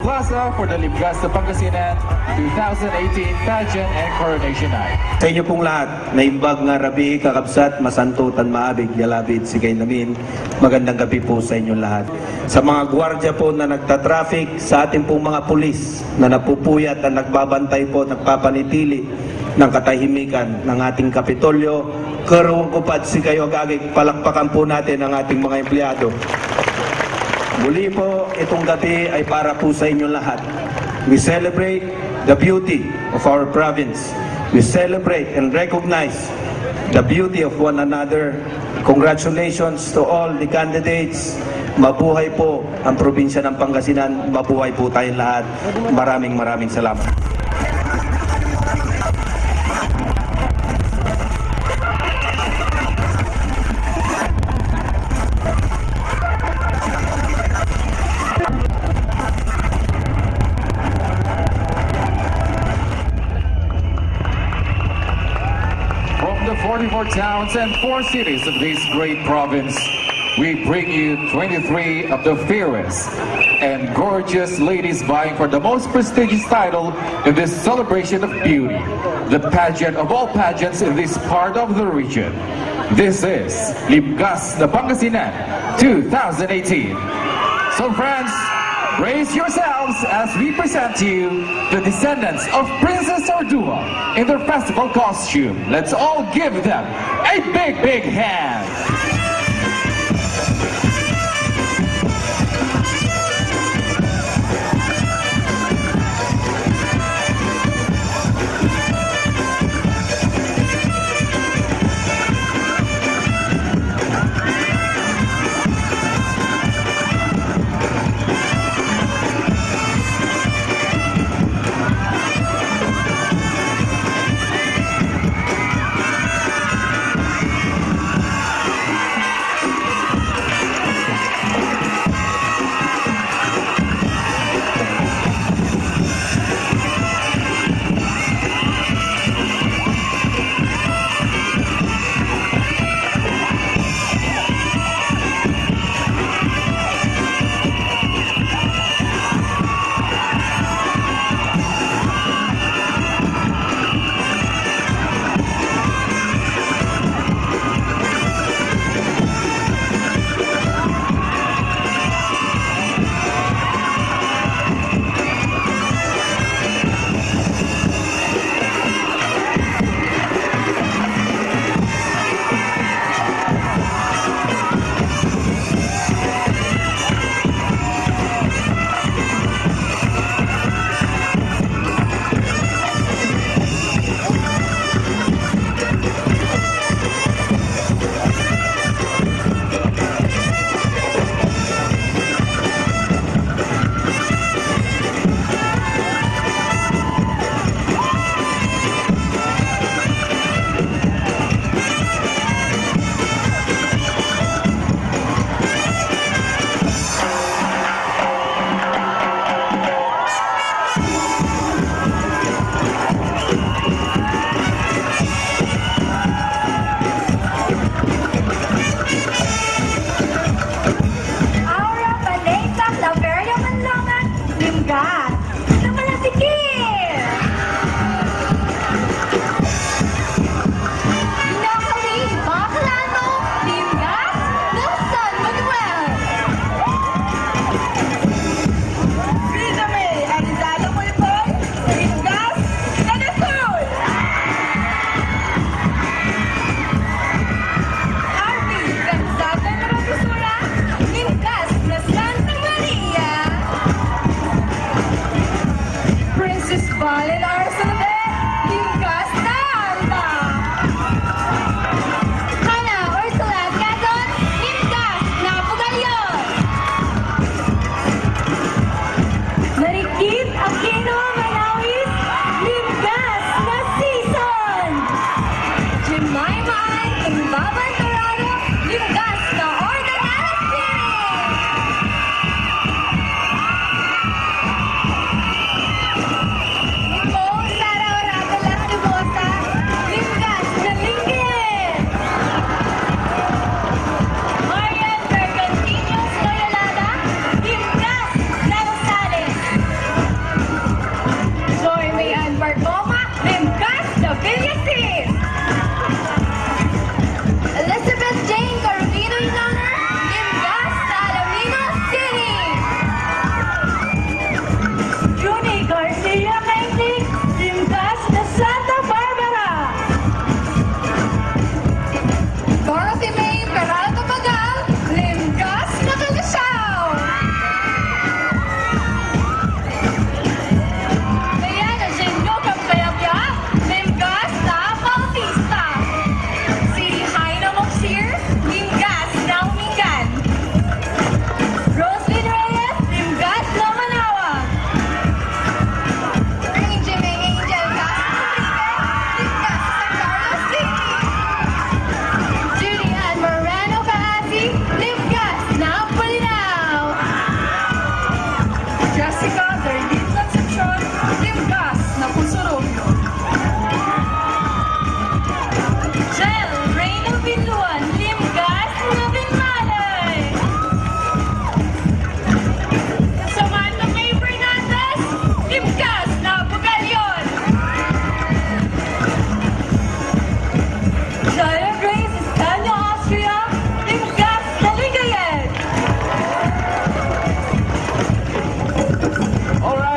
Plaza for the Libgasta Pangasinan 2018 Pageant and Coronation Night. Sa inyo pong lahat, naimbag nga rabi, kakabsat, masantutan, maabig, yalabid, sigay namin. Magandang gabi po sa inyo lahat. Sa mga gwardya po na nagtatraffic, sa ating pong mga pulis na napupuyat at nagbabantay po, nagpapanitili ng katahimikan ng ating Kapitolyo, karuwang kupad si kayo agagig, palakpakan po natin ang ating mga empleyado. Muli po, itong gabi ay para po sa inyo lahat. We celebrate the beauty of our province. We celebrate and recognize the beauty of one another. Congratulations to all the candidates. Mabuhay po ang probinsya ng Pangasinan. Mabuhay po tayong lahat. Maraming salamat. From the 44 towns and 4 cities of this great province, we bring you 23 of the fairest and gorgeous ladies vying for the most prestigious title in this celebration of beauty, the pageant of all pageants in this part of the region. This is Libgasta Pangasinan 2018. So friends, brace yourselves as we present to you the descendants of Princess Ordua in their festival costume. Let's all give them a big hand.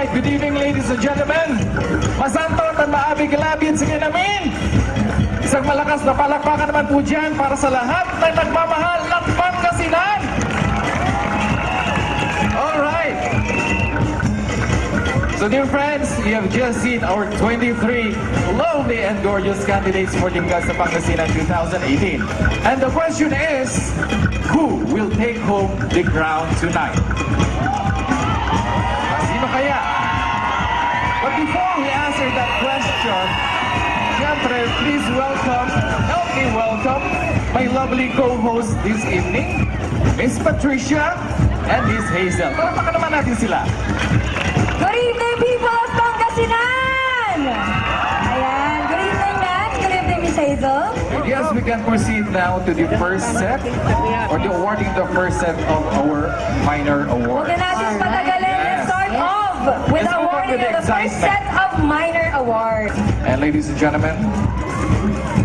right, good evening ladies and gentlemen. Masanto at maabig labid sige namin. Isang malakas na palakpakan naman po dyan para sa lahat na nagmamahal ng Pangasinan. All right. So dear friends, you have just seen our 23 lovely and gorgeous candidates for Limgas sa Pangasinan 2018. And the question is, who will take home the crown tonight? Sino kaya? But before we answer that question, siyempre, please help me welcome my lovely co-host this evening, Miss Patricia and Miss Hazel. Palakpakan naman natin sila. Good evening, people of Pangasinan! Ayan, good evening, Nat. Good evening, Miss Hazel. Yes, we can proceed now to the first set, or the awarding the first set of our minor award. Huwag na natin patagalin. Let's start off with Let's move on awarding with the of the first excitement. set of minor awards. And ladies and gentlemen,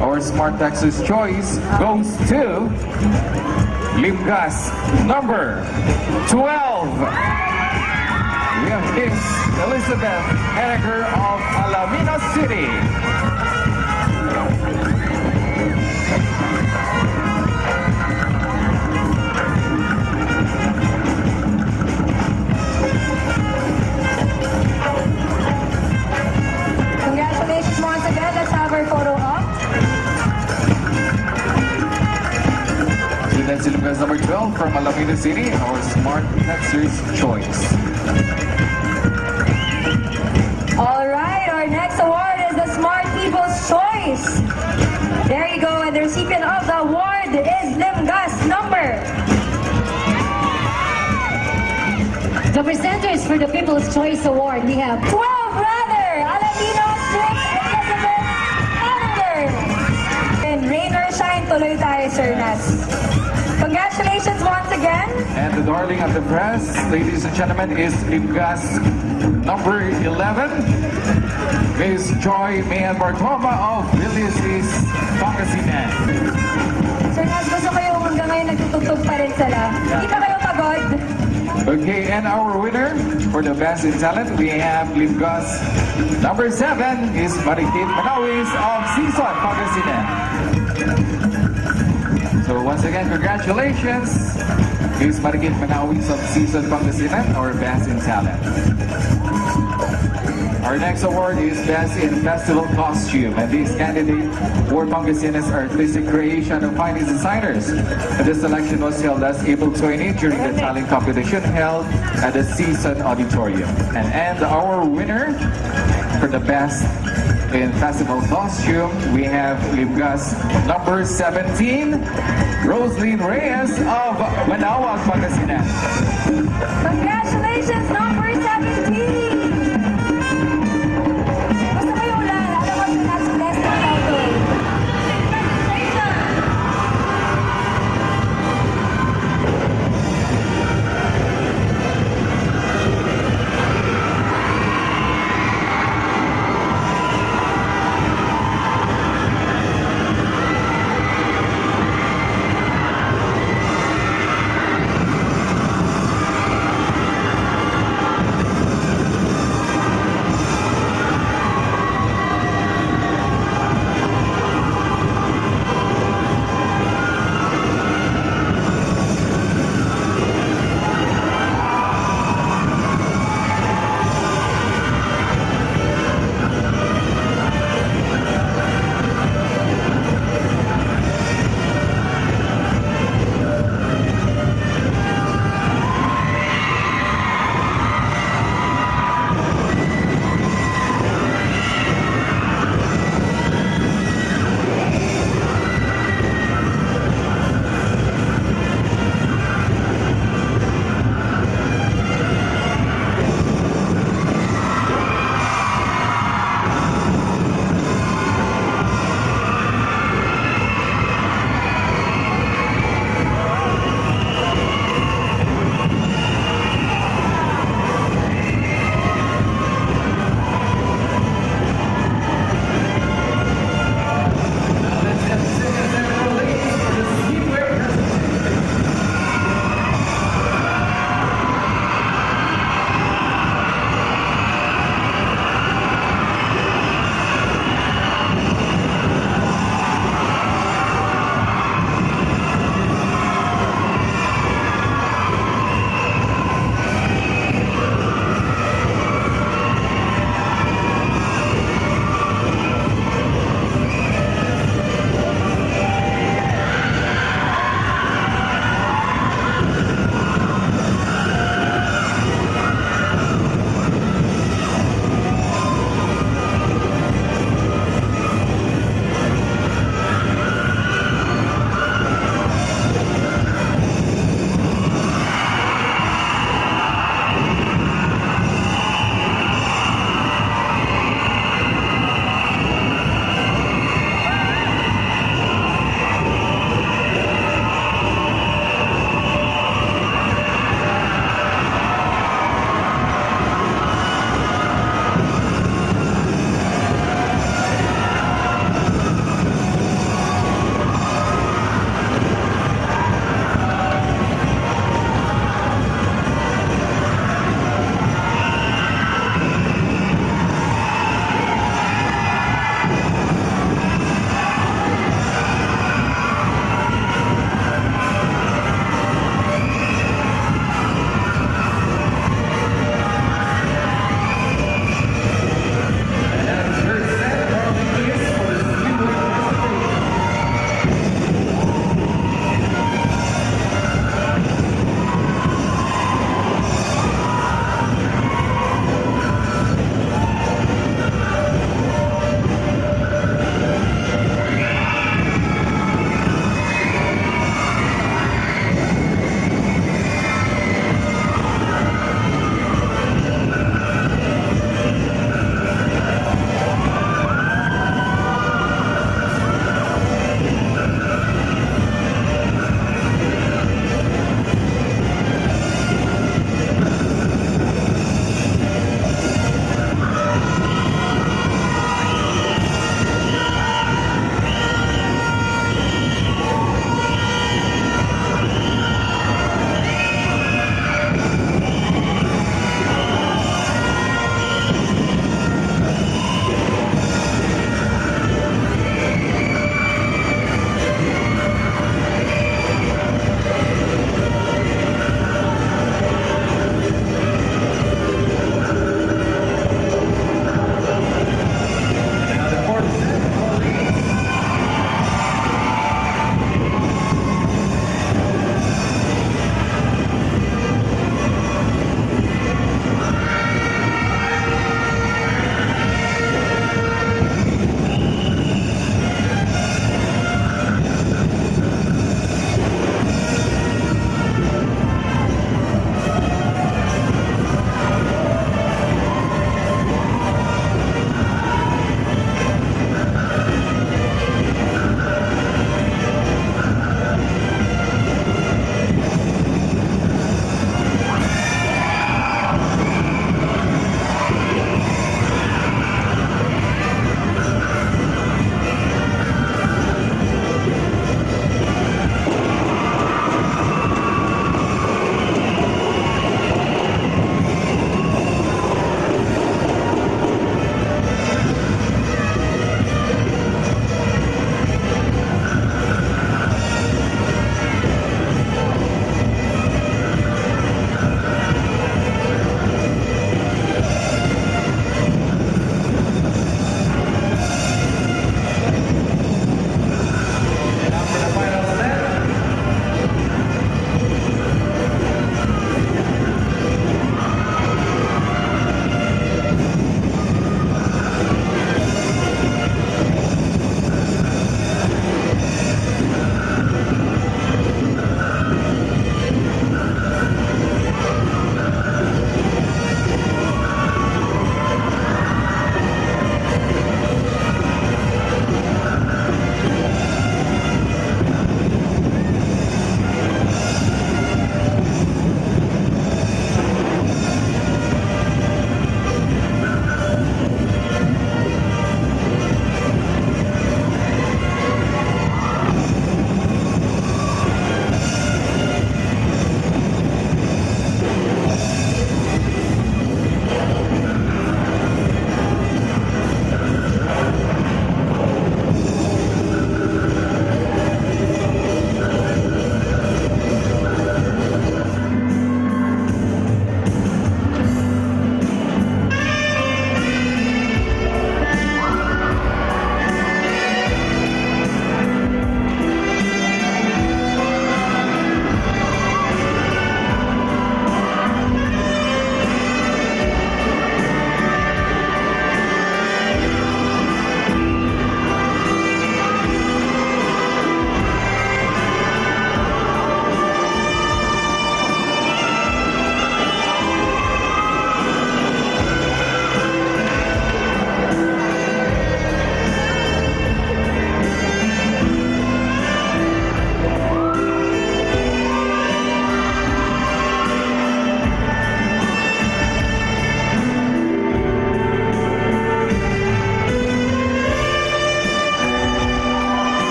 our Smart Texas choice goes to Limgas number 12. We have Miss Elizabeth Henniger of Alameda City. Congratulations once again. Let's have our photo up. So that's Limgas number 12 from Alameda City, our Smart Texas choice. All right, our next award is the Smart People's Choice. There you go, and the recipient of the award is Limgas number. The presenters for the People's Choice Award, we have 12 rather, Aladino 6, Elizabeth Henniger. And rain or shine, tuloy tayo, Sir Nas. Congratulations once again. And the darling of the press, ladies and gentlemen, is Limgas number 11, Miss Joy Mayan Bartoma of Villiesis, Pangasinan. Sir Nas, gusto ko yung hanggang ngayon nagtutugtog pa rin sila. Hindi pa kayo pagod? Okay, and our winner for the Best in Talent, we have Limgas number 7 is Marikit Manawis of Season, Pangasinan. So once again, congratulations, Miss Marikit Manawis of Season, Pangasinan, our Best in Talent. Our next award is Best in Festival Costume, and this candidate for Pangasinan's artistic creation of finest designers. And this selection was held as April 20 during the talent competition held at the Season Auditorium. And our winner for the Best in Festival Costume, we have Limgas number 17, Rosaline Reyes of Manawag, Pangasinan. Congratulations, number 17! Gusto mo yung ulan? Alam mo, Sir Nas, best na photo.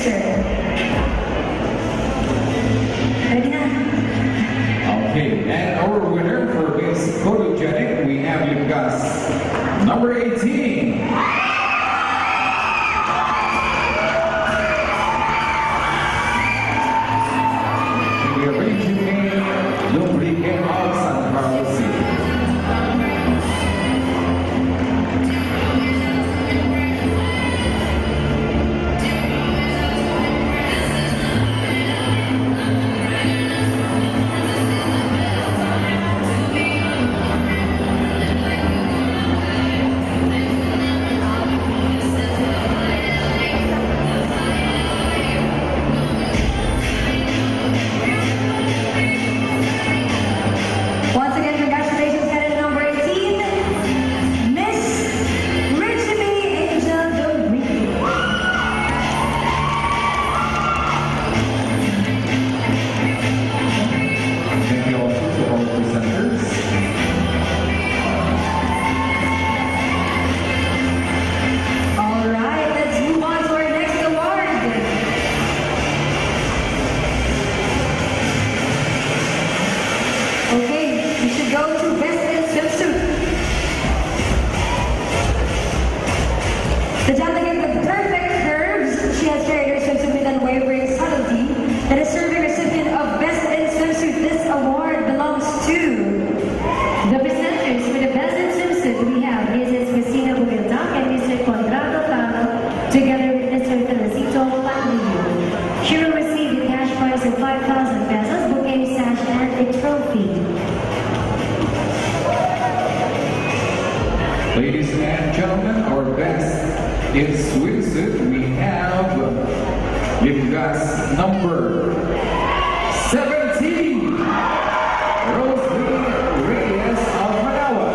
sir. Ready na? Okay, and our winner for Miss Photogenic, we have you guys, number 18. We are reaching Lubricant of San Carlos City. Once again, congratulations, candidate number 18, Miss Richie Angel Domingo. Thank you also to all presenters. All right, let's move on to our next award. Okay, we should go to Best in Swimsuit. The gentleman gave the perfect curves. She has carried her swimsuit with unwavering subtlety. The deserving recipient of Best in Swimsuit, this award belongs to The presenters for the Best in Swimsuit, we have Mrs. Cristina Bumildak and Mr. Conrado Caro, together with Mr. Teresito Panlillo. She will receive the cash prize of 5,000 pesos, bouquet, sash, and a trophy. Ladies and gentlemen, our best in swimsuit, we have you guys, number 17, Rosalie Reyes of Manila.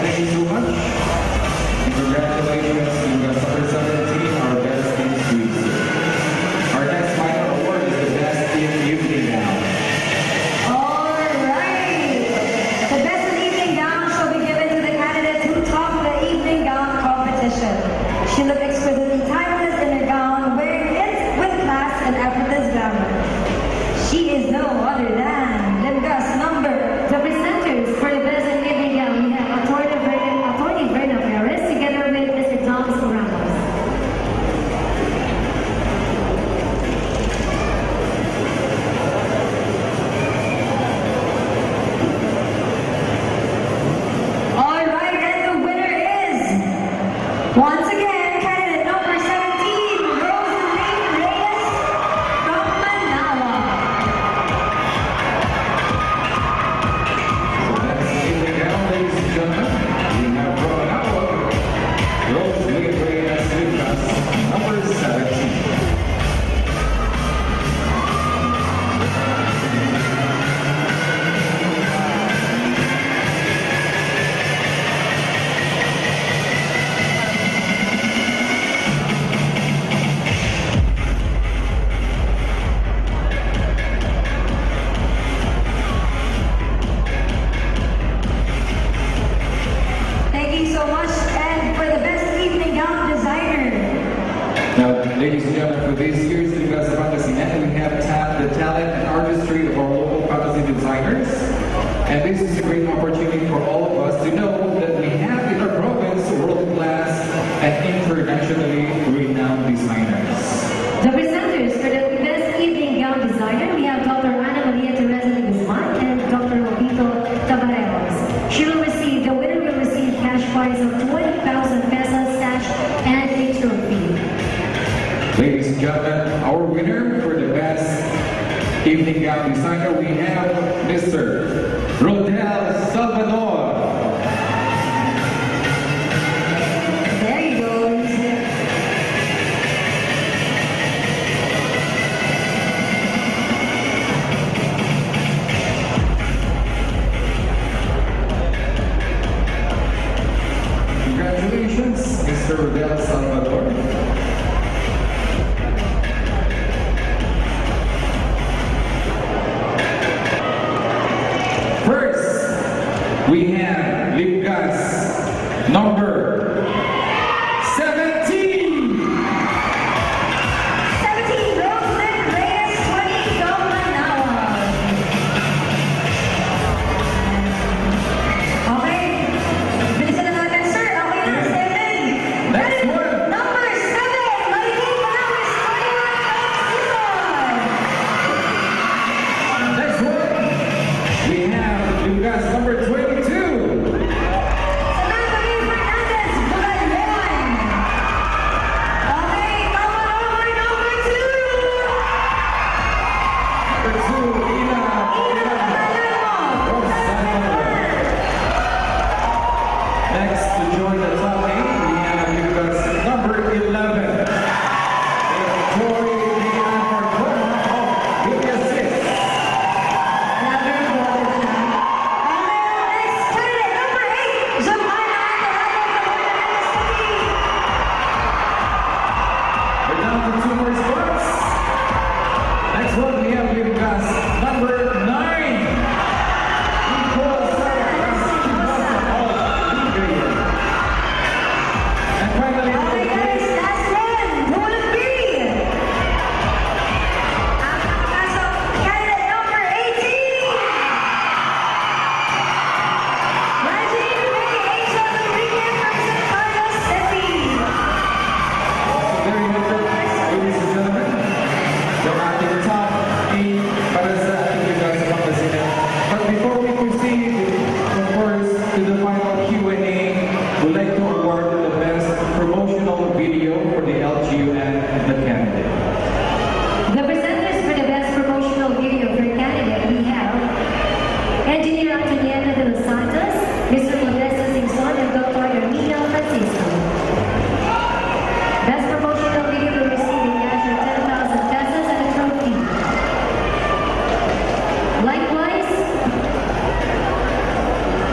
Thank you so much. Congratulations to number 17, our best in swimsuit. Our next final award is the best in evening gown. All right. The best in evening gown shall be given to the candidates who top the evening gown competition. She looked exquisitely timeless in her gown, wearing it with class and effortless glamour. She is no other than Limgas number. The presenters for the Best in Evening Gown, we have Attorney Verna Perez, together with Mr. Thomas Ramos. All right, and the winner is, once again, candidate number 17, Rosalie Reyes from Manila. So that's evening gown, ladies and gentlemen. We have brought out Rosalie Reyes with us, number 17. Thank you so much. And for the best evening gown designer, Now, ladies and gentlemen, for this year's Ligas of Pangasinan, we have tapped the talent and artistry of our local Pangasinan designers. And this is a great opportunity for all of us to know that we have in our province world-class and internationally renowned designers. The presenters for the Best Evening Gown Designer, we have Dr. Ana Maria Teresa de Guzman and Dr. Robito Tabareros. The winner will receive cash prize of 20,000 pesos, sash, and a trophy. Ladies and gentlemen, our winner for the best evening gown designer, we have Mr. Rodel Salvador. Mr. Rodel Salvador. First, we have Ligas number 17. 17, Roslyn Reyes, 20, Gomanawa. Okay. Bilisan na natin, sir. Okay na, 7. Next one. Number 7, Marikina Palawas, 21, Next one, we have Ligas number 22. Samantha Lee Fernandez, Bulacan. Okay, come on over, number 2. Number 2, Ina Rosario. Next to join the top 8, we have Ligas number 11. Joy Dian Marcona of Villa 6. We're down to 2 more spots. Next one, we have Ligas number 9. Nicole Sarah of Liga. And finally, number 8. Very good, ladies and gentlemen. Yung ating top 8 para sa ating Ligas sa Pangasinan. But before we proceed, of course, to the final Q&A, we'd like to award the best promotional video for the LGU and the candidate. The presenters for the best promotional video for candidate we have Engineer Antoniana de los Santos, Mr. Modesto Singson, and Dr. Ermina Francisco. Best promotional video will receive a cash of 10,000 pesos and a trophy. Likewise,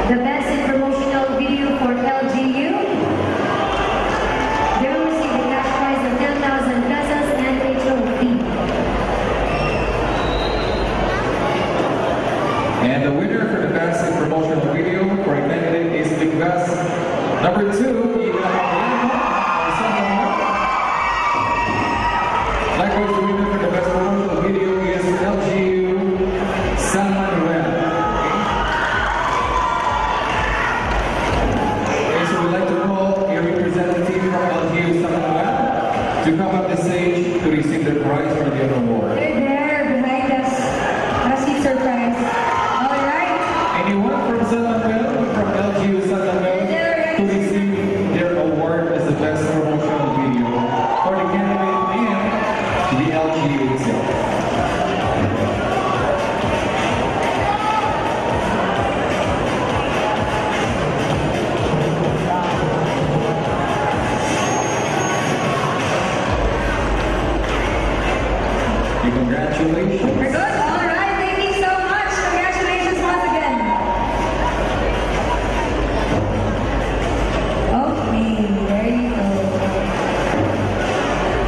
the best in promotional video for LGU, they will receive a cash prize of 10,000 pesos and a trophy. And the winner for the best in promotional video for a candidate is Ligas number 2, Ina Apolino of San Manuel. Likewise, the winner for the best promotional video is LGU San Manuel. Okay, so we'd like to call a representative from LGU San Manuel to come up the stage to receive the prize for the award. They're there behind us. Receive surprise. All right. Anyone from San Manuel, from LGU San Manuel, to receive their award as the best promotional video for the candidate and the LGU itself. Congratulations. We're good. All right. Thank you so much. Congratulations once again. Okay, there you go.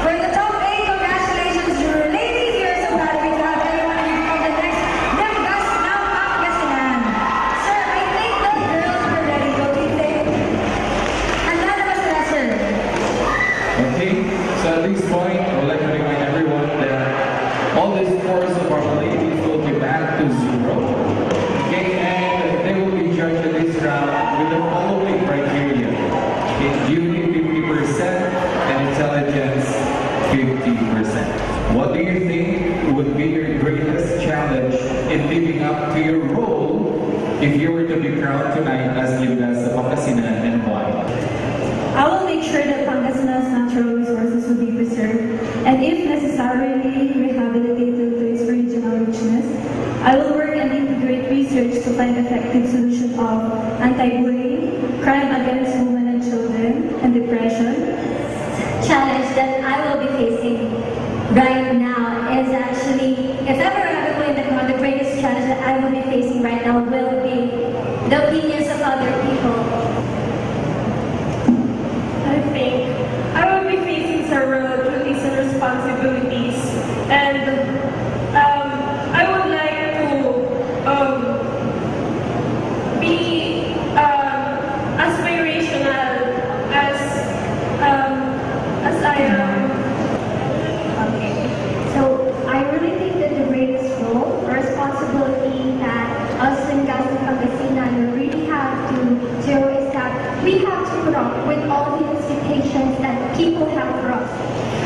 For the top 8, congratulations, ladies. We are so happy to have everyone of you from the next Ligas ng Pangasinan. Sir, I think the girls were ready. Don't you think? And none of us are, sir. Okay, so at this point, I would like to remind everyone that all the scores of our ladies will be back to 0. Okay, and they will be judged in this round with the following criteria. Okay, beauty 50% and intelligence 50%. What do you think would be your greatest challenge in living up to your role if you were to be crowned tonight as Ligas sa Pangasinan, and why? I will make sure that Pangasinan's natural resources will be preserved, and if necessarily rehabilitated to its original richness. I will work and integrate research to find effective solution of anti-bullying, crime against women and children, and depression. Challenge that I will be facing right now is actually, if ever I will win the crown, the greatest challenge that I will be facing right now will be the opinions of other people. I think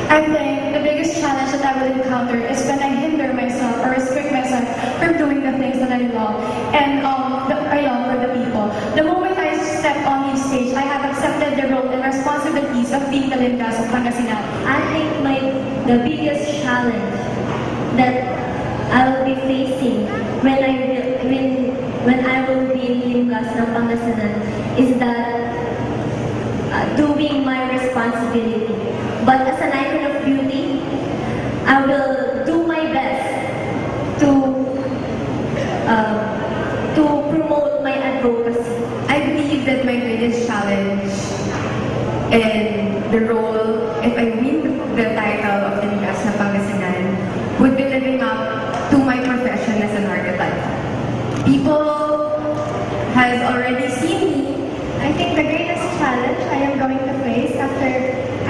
I think the biggest challenge that I will encounter is when I hinder myself or restrict myself from doing the things that I love and I love for the people. The moment I step on the stage, I have accepted the role and responsibilities of being the Limgas of Pangasinan. I think the biggest challenge that I will be facing when I will be in Limgas ng Pangasinan is that doing my responsibility. But as an icon of beauty, I will do my best to promote my advocacy. I believe that my greatest challenge and the role, if I win the title of the Limgas ng Pangasinan, would be living up to my profession as an archetype. People has already seen me. I think the greatest challenge I am going to face after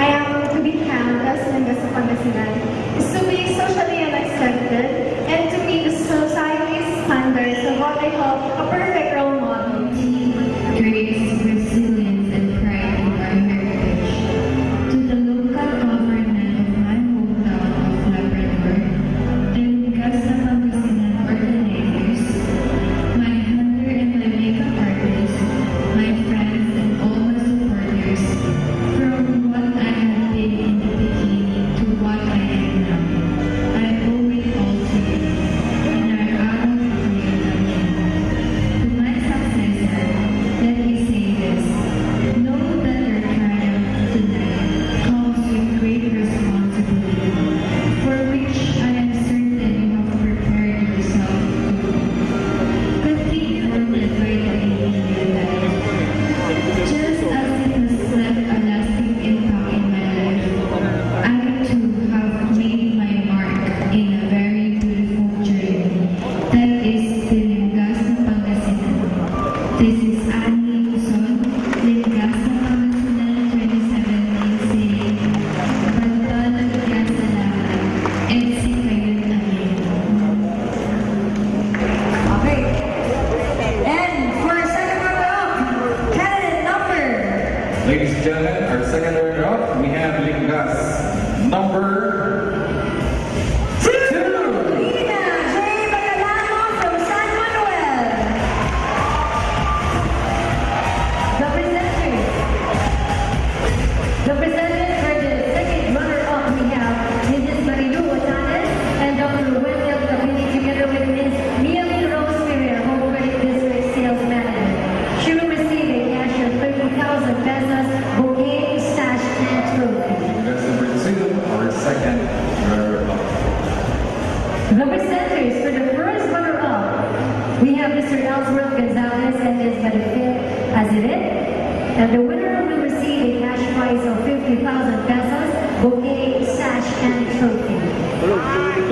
I am to be crowned as Limgas of Pangasinan is to be socially accepted and to meet the society's standards of what I call a perfect role model. Grace, resilience, and pride in our heritage. To the local government of my hometown of Labrador, the Limgas ng Pangasinan organizers, my hunter and my makeup artist, my friends and all my supporters, from what I have been in the beginning to what I am now, I owe it all to you, and our araw Pangasinan. To my successor, let me say this: know that your triumph tonight comes with great responsibility, for which I am certain you have prepared yourself to. Complete role and vitality in your life. Just as it has left a lasting impact in my life, I too have made my mark in a very beautiful journey that is the Limgas ng Pangasinan. This is Annie Luzon, Limgas ng Pangasinan 2017, saying, Banda nagkasalamat, and si Kayun Amin. Okay. And for our second runner-up, candidate number. Ladies and gentlemen, our second runner-up, we have Limgas number 2. Lina J. Bagalano from San Manuel. The presenters for the second runner-up, we have Mrs. Marilu Otanes and Dr. Wendell Tabini together with Ms. Neely Rose Ferrer, Home Credit District Sales Manager. She will receive a cash of 30,000 pesos, bouquet, sash, and trophy. That's number 2, our second runner-up. The presenters for the first runner-up, we have Mr. Ellsworth Gonzalez and Ms. Benefit Azidet. And the winner will receive a cash prize of 50,000 pesos, bouquet, sash, and trophy.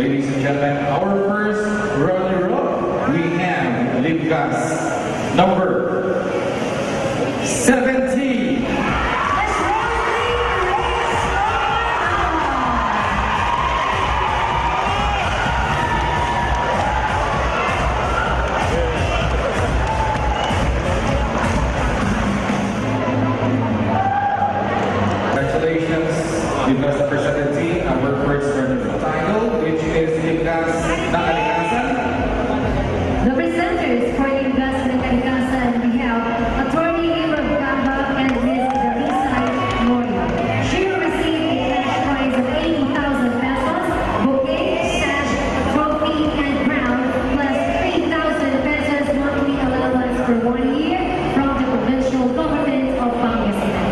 Ladies and gentlemen, our first runner-up, we have Limgas number 17. Let's roll the race Congratulations, Limgas number 17, our first runner-up title, which is Limgas ng Kalikasan. The presenters for Limgas ng Kalikasan, we have Attorney Abram Gamba and Ms. Darisay Moya. She will receive a cash prize of 80,000 pesos, bouquet, sash, trophy, and crown, plus 3,000 pesos monthly allowance for 1 year from the provincial government of Pangasinan.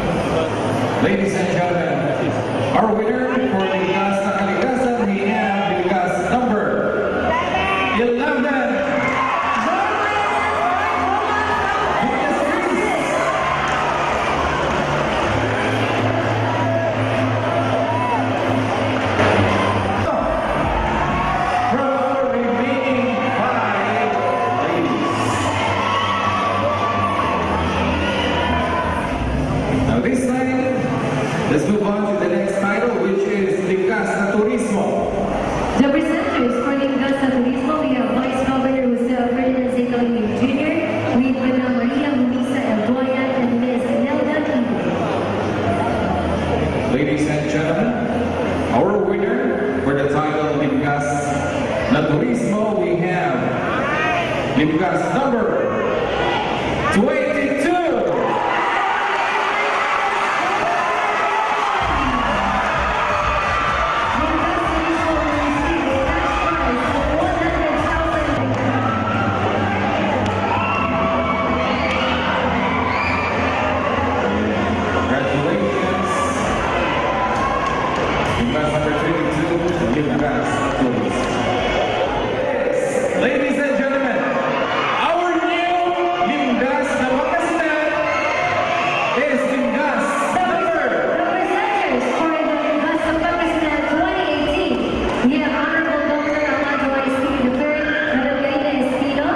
Ladies and gentlemen, our winner for Limgas ng Kalikasan, we have Limgas number 11. Let's move on to the next title, Team Gas number 22. Ladies and gentlemen, our new Limgas na Pangasinan is Limgas number. Representatives for the Limgas of Pangasinan 2018. We have Honorable Dr. Amado Ispino III, Madam Leila Espino.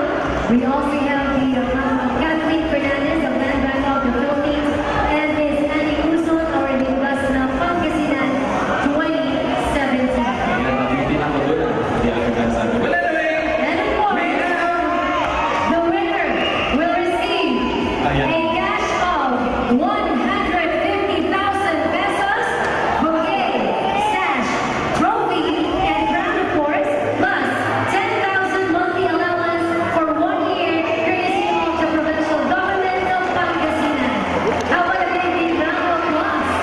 We also have the Kathleen Fernandez of Land Bank of the Philippines and Ms. Annie Uson, our Limgas ng Pangasinan 2017. And of course, the winner will receive a cash of 150,000 pesos, bouquet, sash, trophy, and crown of course, plus 10,000 monthly allowance for 1 year courtesy of the provincial government of Pangasinan. How about a big round of applause?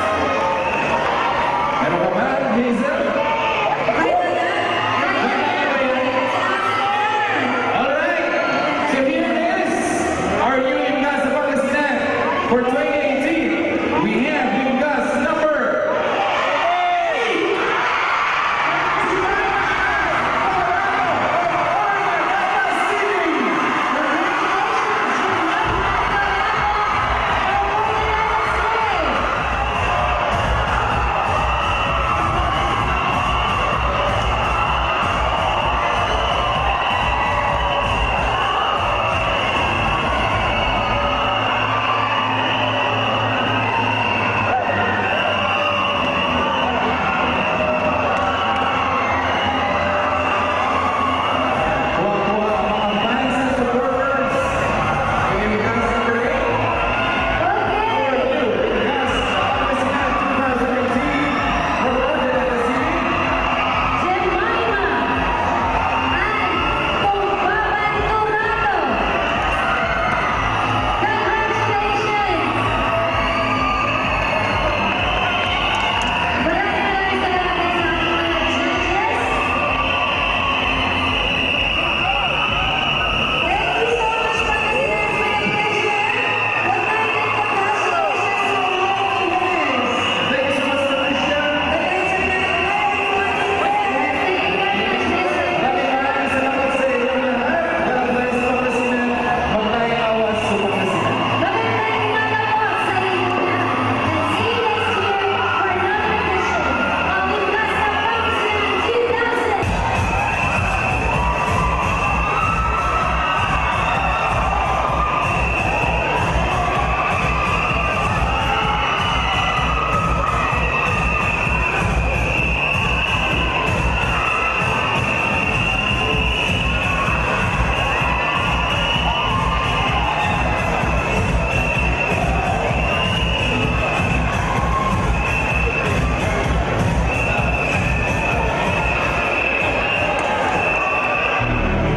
Meron ka ba, Hazel? Alright, so here it is, our new Limgas na Pangasinan for 2018.